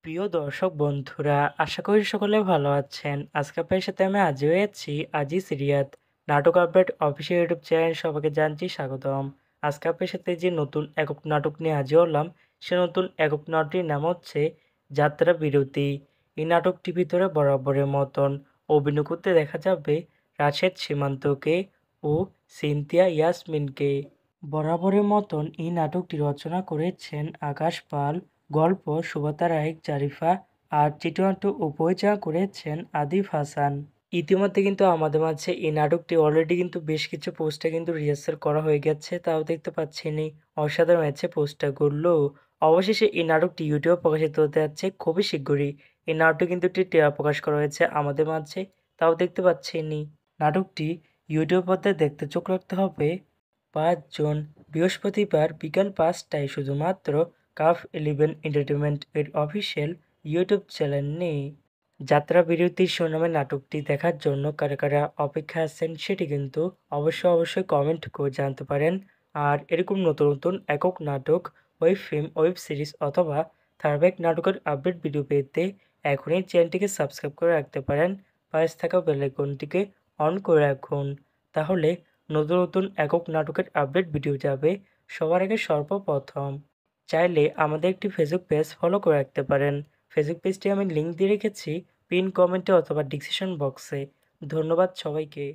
প্রিয় দর্শক বন্ধুরা, আশা করি সকলে ভালো আছেন। আজকে আপনাদের সাথে আমি হাজির হয়েছি আজিজ রিয়াদ নাটক আপডেট অফিসিয়াল ইউটিউব চ্যানেল। সবাইকে জানছি স্বাগতম। আজকে আপনাদের সাথে যে নতুন একক নাটক নিয়ে হাজির হলাম, সে নতুন একক নাটকটির নাম হচ্ছে যাত্রা বিরতি। এই নাটকটির ভিতরে বরাবরের মতন অভিনয় করতে দেখা যাবে রাশেদ সীমান্তকে ও সিনথিয়া ইয়াসমিনকে। বরাবরের মতন এই নাটকটি রচনা করেছেন আকাশ পাল, গল্প সুবাতা রাইক জারিফা, আর চিত্রনাট্য ও পরিচালনা করেছেন আদিফ হাসান। ইতিমধ্যে কিন্তু আমাদের মাঝে এই নাটকটি অলরেডি কিন্তু বেশ কিছু পোস্টার কিন্তু রিহার্সাল করা হয়ে গেছে, তাও দেখতে পাচ্ছেনই অসাধারণ হয়েছে পোস্টারগুলো। অবশেষে এই নাটকটি ইউটিউবে প্রকাশিত হতে যাচ্ছে খুবই শীঘ্রই। এই নাটকটি কিন্তু একটি ট্রেলার প্রকাশ করা হয়েছে আমাদের মাঝে, তাও দেখতে পাচ্ছেনই। নাটকটি ইউটিউব পর্দায় দেখতে চোখ রাখতে হবে ৫ জুন বৃহস্পতিবার বিকাল ৫টায় শুধুমাত্র কাফ 11 এন্টারটেইনমেন্ট এর অফিসিয়াল ইউটিউব চ্যানেলে। যাত্রা বিরতির শিরোনামে নাটকটি দেখার জন্য কারা কারা অপেক্ষায় আছেন সেটি কিন্তু অবশ্যই কমেন্ট করে জানতে পারেন। আর এরকম নতুন নতুন একক নাটক, ওয়েব ফিল্ম, ওয়েব সিরিজ অথবা ধারাবাহিক নাটকের আপডেট ভিডিও পেতে এখনই চ্যানেলটিকে সাবস্ক্রাইব করে রাখতে পারেন। পাশে থাকা বেল আইকনটিকে অন করে রাখুন, তাহলে নতুন নতুন একক নাটকের আপডেট ভিডিও যাবে সবার আগে সর্বপ্রথম। চাইলে আমাদের একটি ফেসবুক পেজ ফলো করে রাখতে পারেন। ফেসবুক পেজটি আমি লিংক দিয়ে রেখেছি পিন কমেন্টে অথবা ডিসক্রিপশন বক্সে। ধন্যবাদ সবাইকে।